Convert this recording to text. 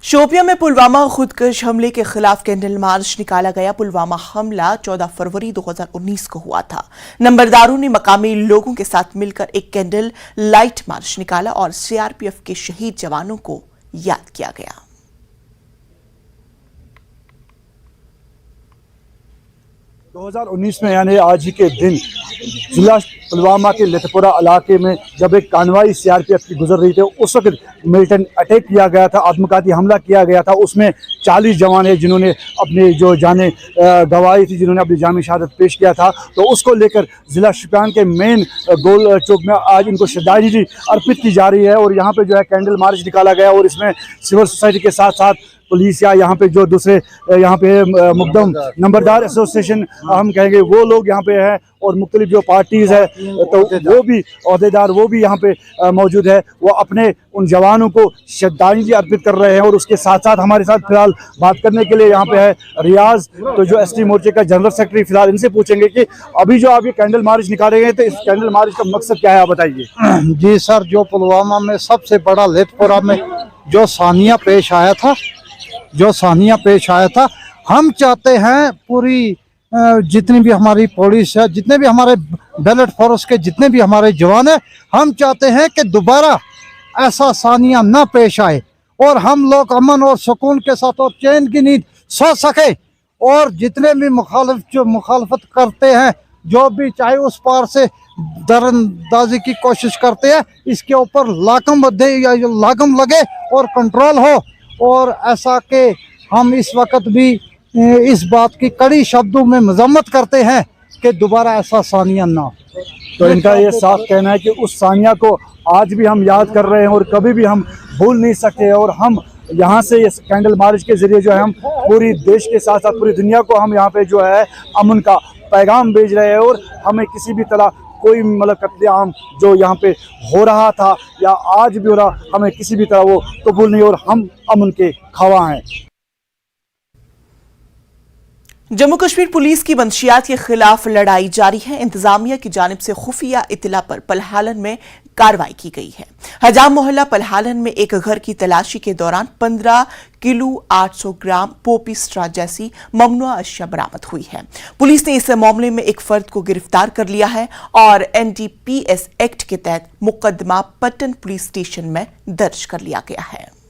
शोपियां में पुलवामा खुदकश हमले के खिलाफ कैंडल मार्च निकाला गया। पुलवामा हमला 14 फरवरी 2019 को हुआ था। नंबरदारों ने मकामी लोगों के साथ मिलकर एक कैंडल लाइट मार्च निकाला और सीआरपीएफ के शहीद जवानों को याद किया गया। दो 2019 में यानी आज ही के दिन जिला पुलवामा के लतपुरा इलाके में जब एक कानवाई सीआरपीएफ की गुजर रही थी, उस वक्त मिलिटेंट अटैक किया गया था, आत्मघाती हमला किया गया था। उसमें 40 जवान है जिन्होंने अपनी जो जानें गंवाई थी, जिन्होंने अपनी जामी शहादत पेश किया था। तो उसको लेकर ज़िला शोपियां के मेन गोल चौक में आज इनको श्रद्धांजलि अर्पित की जा रही है और यहाँ पे जो है कैंडल मार्च निकाला गया और इसमें सिविल सोसाइटी के साथ साथ पुलिस या यहाँ पे जो दूसरे यहाँ पे मुकदम नंबरदार एसोसिएशन हम कहेंगे वो लोग यहाँ पे हैं और मुख्तलिफ जो पार्टीज़ है तो वो भी अहदेदार वो भी यहाँ पे मौजूद है। वो अपने उन जवानों को श्रद्धांजलि अर्पित कर रहे हैं और उसके साथ साथ हमारे साथ फिलहाल बात करने के लिए यहाँ पे है रियाज, तो जो एसटी मोर्चे का जनरल सेक्रेटरी। फिलहाल इनसे पूछेंगे कि अभी जो आप ये कैंडल मार्च निकाले गए तो इस कैंडल मार्च का मकसद क्या है, आप बताइए। जी सर, जो पुलवामा में सबसे बड़ा लतपुरा में जो सानिया पेश आया था, हम चाहते हैं पूरी जितनी भी हमारी पुलिस है, जितने भी हमारे बैलेट फोर्स के जितने भी हमारे जवान हैं, हम चाहते हैं कि दोबारा ऐसा सानिया न पेश आए और हम लोग अमन और सुकून के साथ और चैन की नींद सो सके। और जितने भी मुखालफत करते हैं, जो भी चाहे उस पार से दरअंदाजी की कोशिश करते हैं, इसके ऊपर लागम लगे और कंट्रोल हो। और ऐसा कि हम इस वक्त भी इस बात की कड़ी शब्दों में मजम्मत करते हैं कि दोबारा ऐसा सानिया ना। तो इनका ये साफ कहना है कि उस सानिया को आज भी हम याद कर रहे हैं और कभी भी हम भूल नहीं सकते। और हम यहाँ से इस कैंडल मार्च के जरिए जो है हम पूरी देश के साथ साथ पूरी दुनिया को हम यहाँ पे जो है अमन का पैगाम भेज रहे हैं और हमें किसी भी तरह कोई मतलब कत्लेआम जो यहाँ पे हो रहा था या आज भी हो रहा, हमें किसी भी तरह वो कबूल नहीं और हम अमन के खवा हैं। जम्मू कश्मीर पुलिस की मंशियात के खिलाफ लड़ाई जारी है। इंतजामिया की जानिब से खुफिया इत्तला पर पलहालन में कार्रवाई की गई है। हजाम मोहल्ला पलहालन में एक घर की तलाशी के दौरान 15 किलो 800 ग्राम पोपी स्ट्रा जैसी ममनुआ अशिया बरामद हुई है। पुलिस ने इस मामले में एक फर्द को गिरफ्तार कर लिया है और NDPS एक्ट के तहत मुकदमा पट्टन पुलिस स्टेशन में दर्ज कर लिया गया है।